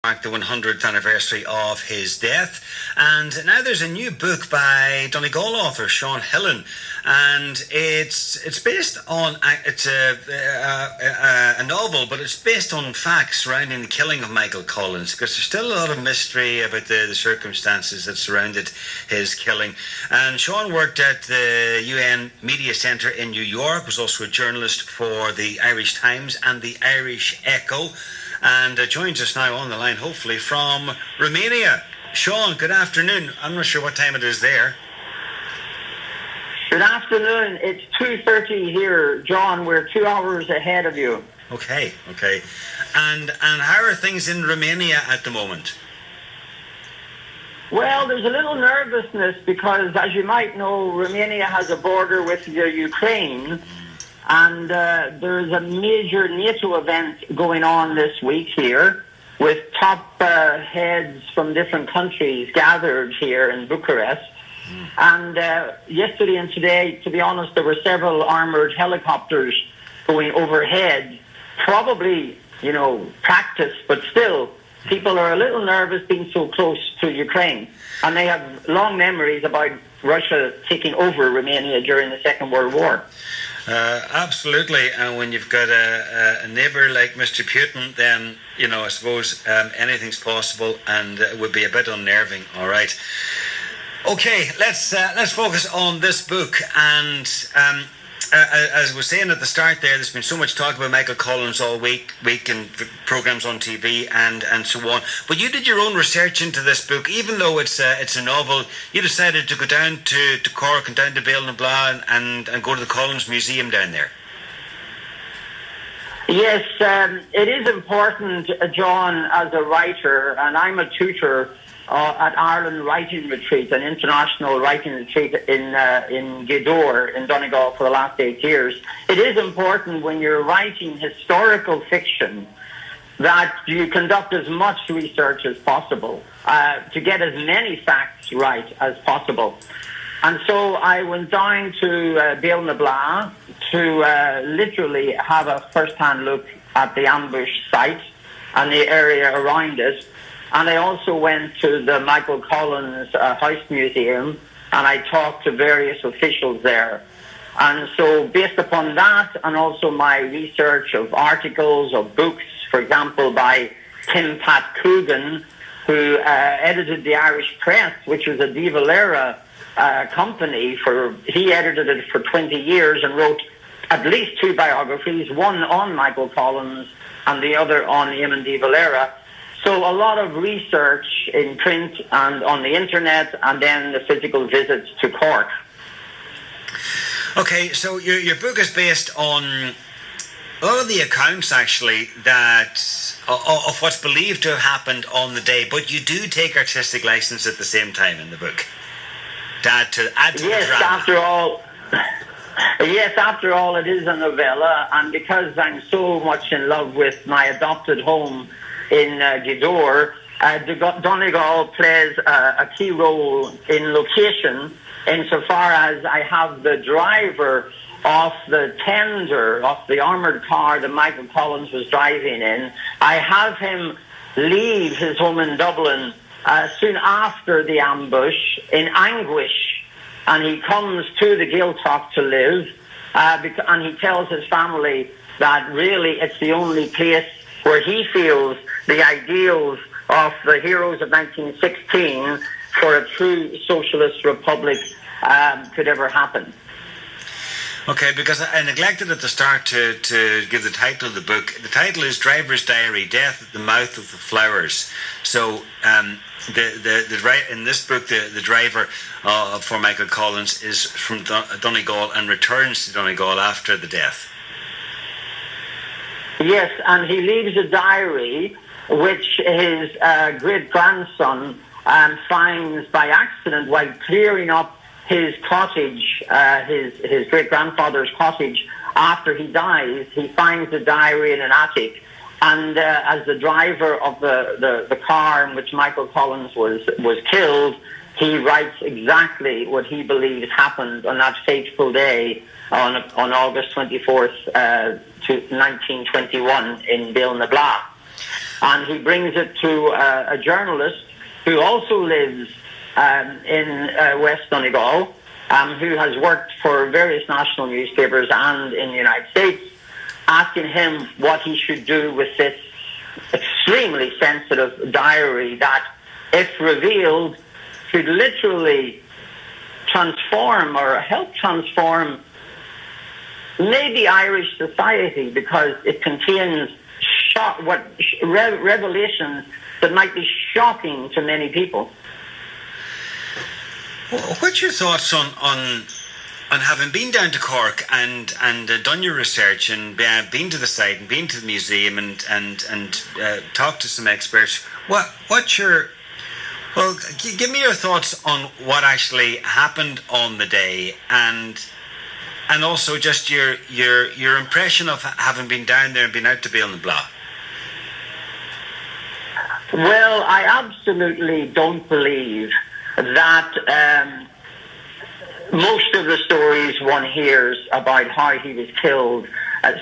marked the 100th anniversary of his death, and now there's a new book by Donegal author Sean Hillen, and it's based on it's a novel, but it's based on facts surrounding the killing of Michael Collins, because there's still a lot of mystery about the circumstances that surrounded his killing. And Sean worked at the UN Media Centre in New York, was also a journalist for the Irish Times and the Irish Echo, and joins us now on the line, hopefully, from Romania. Sean, good afternoon. I'm not sure what time it is there. Good afternoon. It's 2:30 here, John. We're 2 hours ahead of you. Okay. And how are things in Romania at the moment? Well, there's a little nervousness because, as you might know, Romania has a border with Ukraine. And there's a major NATO event going on this week here with top heads from different countries gathered here in Bucharest. And yesterday and today, to be honest, there were several armoured helicopters going overhead. Probably, practice, but still, people are a little nervous being so close to Ukraine. And they have long memories about Russia taking over Romania during the Second World War. Absolutely, and when you've got a neighbour like Mr. Putin, then I suppose anything's possible, and it would be a bit unnerving. All right, okay, let's focus on this book. And as I was saying at the start, there's been so much talk about Michael Collins all week and programs on TV and so on. But you did your own research into this book, even though it's a novel. You decided to go down to Cork and down to Bale and go to the Collins Museum down there. Yes, it is important, John, as a writer, and I'm a tutor at Ireland Writing Retreat, an international writing retreat in Gweedore in Donegal for the last 8 years. It is important when you're writing historical fiction that you conduct as much research as possible to get as many facts right as possible. And so I went down to Bale na Bla to literally have a first-hand look at the ambush site and the area around it. And I also went to the Michael Collins House Museum, and I talked to various officials there. And so based upon that, and also my research of articles or books, for example, by Tim Pat Coogan, who edited the Irish Press, which was a De Valera company. He edited it for 20 years and wrote at least 2 biographies, one on Michael Collins and the other on Eamon De Valera. So a lot of research in print and on the internet, and then the physical visits to Cork. Okay, so your book is based on all of the accounts, actually, that of what's believed to have happened on the day, but you do take artistic license at the same time in the book. To add to the drama. After all, it is a novella, and because I'm so much in love with my adopted home in Gweedore, Donegal plays a key role in location insofar as I have the driver of the tender, of the armoured car that Michael Collins was driving in. I have him leave his home in Dublin soon after the ambush in anguish, and he comes to the Gaeltacht to live, and he tells his family that really it's the only place where he feels the ideals of the heroes of 1916 for a true socialist republic could ever happen. Okay, because I neglected at the start to give the title of the book. The title is Driver's Diary, Death at the Mouth of the Flowers. So in this book, the driver for Michael Collins is from Donegal and returns to Donegal after the death. Yes, and he leaves a diary which his great-grandson finds by accident while clearing up his cottage, his great-grandfather's cottage. After he dies, he finds the diary in an attic, and as the driver of the car in which Michael Collins was killed, he writes exactly what he believes happened on that fateful day on August 24th, 1921 in Bale na Bla. and he brings it to a journalist who also lives in West Donegal, who has worked for various national newspapers and in the United States, asking him what he should do with this extremely sensitive diary that, if revealed, could literally transform or help transform maybe Irish society, because it contains revelations that might be shocking to many people. What's your thoughts on having been down to Cork and done your research and been to the site and been to the museum and talked to some experts? Give me your thoughts on what actually happened on the day, and also just your impression of having been down there and been out to Beal na Bláth. Well, I absolutely don't believe that most of the stories one hears about how he was killed.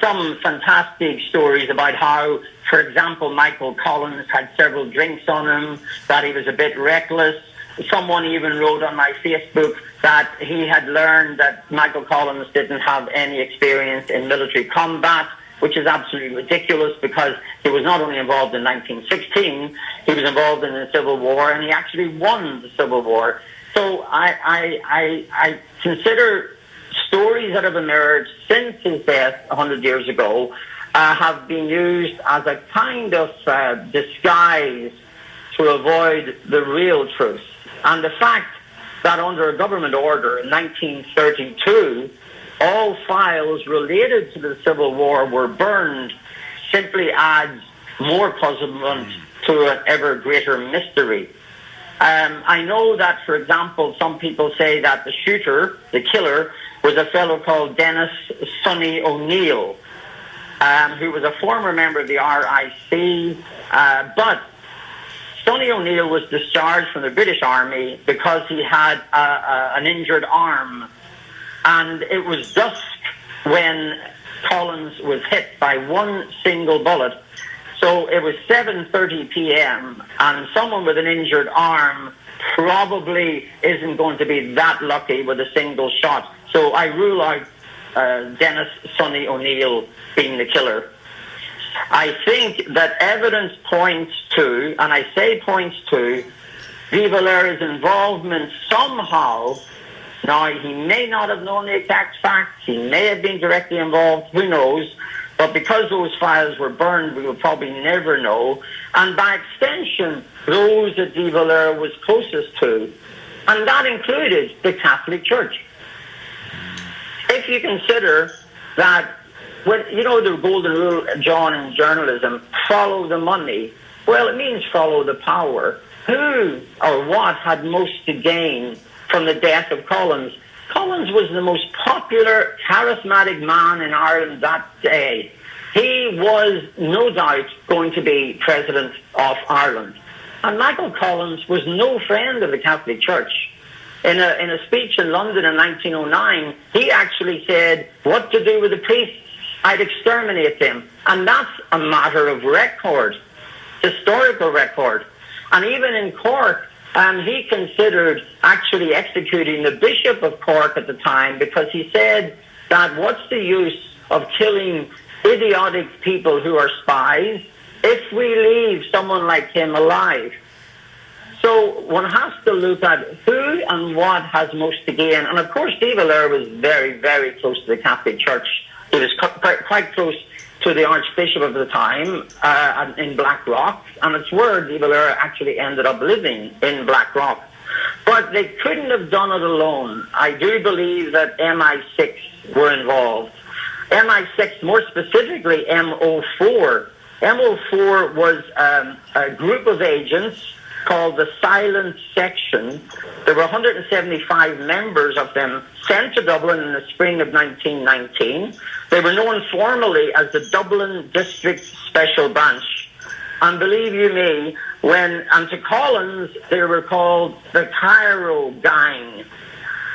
Some fantastic stories about how, for example, Michael Collins had several drinks on him, that he was a bit reckless. Someone even wrote on my Facebook that he had learned that Michael Collins didn't have any experience in military combat, which is absolutely ridiculous, because he was not only involved in 1916, he was involved in the Civil War, and he actually won the Civil War. So I consider stories that have emerged since his death 100 years ago have been used as a kind of disguise to avoid the real truth. And the fact that under a government order in 1932, all files related to the Civil War were burned simply adds more puzzlement to an ever greater mystery. I know that, for example, some people say that the shooter, the killer, was a fellow called Dennis Sonny O'Neill, who was a former member of the RIC, but Sonny O'Neill was discharged from the British Army because he had an injured arm, and it was dusk when Collins was hit by one single bullet. So it was 7:30 p.m. and someone with an injured arm probably isn't going to be that lucky with a single shot. So I rule out Dennis Sonny O'Neill being the killer. I think that evidence points to, and I say points to, De Valera's involvement somehow. Now, he may not have known the exact facts, he may have been directly involved, who knows, but because those files were burned, we will probably never know, and by extension, those that De Valera was closest to, and that included the Catholic Church. If you consider that, when, you know the golden rule, John, in journalism, follow the money, well, it means follow the power. Who or what had most to gain from the death of Collins? Collins was the most popular, charismatic man in Ireland that day. He was no doubt going to be President of Ireland. And Michael Collins was no friend of the Catholic Church. In a speech in London in 1909, he actually said, what to do with the priests? I'd exterminate them. And that's a matter of record, historical record. And even in Cork, he considered actually executing the Bishop of Cork at the time, because he said that what's the use of killing idiotic people who are spies if we leave someone like him alive? So one has to look at who and what has most to gain. And of course, De Valera was very, very close to the Catholic Church. He was quite close to the Archbishop of the time in Blackrock, and it's where De Valera actually ended up living, in Blackrock. But they couldn't have done it alone. I do believe that MI6 were involved. MI6, more specifically MO4. MO4 was a group of agents called the Silent Section. There were 175 members of them sent to Dublin in the spring of 1919. They were known formally as the Dublin District Special Branch. And believe you me, and to Collins, they were called the Cairo Gang.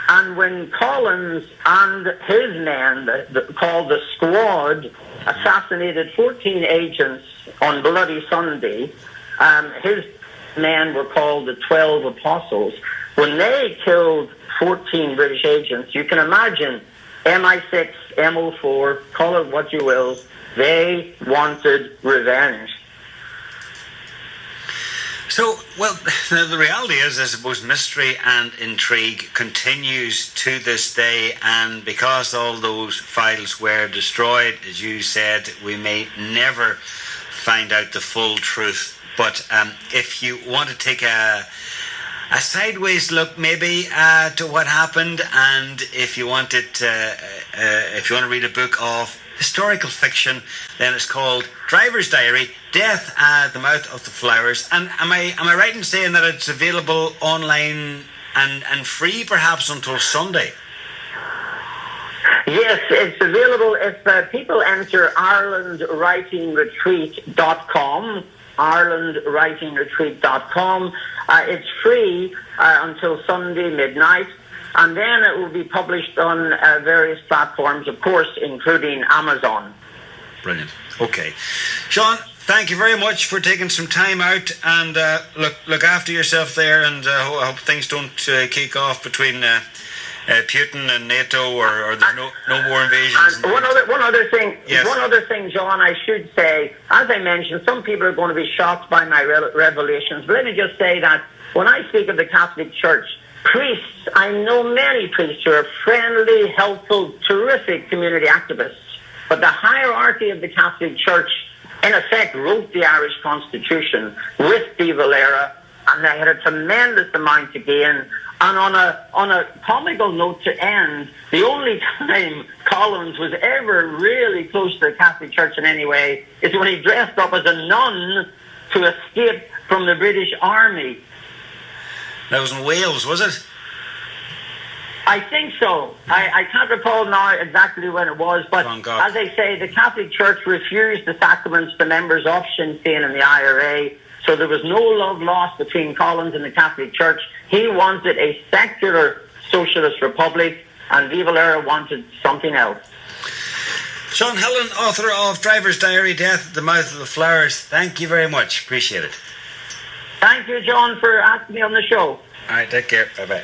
And when Collins and his men, called the Squad, assassinated 14 agents on Bloody Sunday. His men were called the 12 Apostles. When they killed 14 British agents, you can imagine MI6, MO4, call it what you will, they wanted revenge. So, well, the reality is, I suppose, mystery and intrigue continues to this day, and because all those files were destroyed, as you said, we may never find out the full truth. But if you want to take a sideways look, maybe to what happened, and if you want to read a book of historical fiction, then it's called Driver's Diary: Death at the Mouth of the Flowers. And am I right in saying that it's available online and free, perhaps until Sunday? Yes, it's available if people enter IrelandWritingRetreat.com. IrelandWritingRetreat.com. It's free until Sunday midnight, and then it will be published on various platforms, of course, including Amazon. Brilliant. Okay. Sean, thank you very much for taking some time out, and look after yourself there, and I hope things don't kick off between Putin and NATO, or there's no more invasions. And one other thing, yes. One other thing, John, I should say, as I mentioned, some people are going to be shocked by my revelations, but let me just say that when I speak of the Catholic Church, priests, I know many priests who are friendly, helpful, terrific community activists, but the hierarchy of the Catholic Church, in effect, wrote the Irish Constitution with De Valera, and they had a tremendous amount to gain. And on a comical note to end, the only time Collins was ever really close to the Catholic Church in any way is when he dressed up as a nun to escape from the British Army. That was in Wales, was it? I think so. I can't recall now exactly when it was, but as I say, the Catholic Church refused the sacraments to members of Sinn Féin and the IRA, so there was no love lost between Collins and the Catholic Church. He wanted a secular socialist republic, and De Valera wanted something else. Sean Hillen, author of Driver's Diary: Death at the Mouth of the Flowers, thank you very much. Appreciate it. Thank you, John, for asking me on the show. All right, take care. Bye-bye.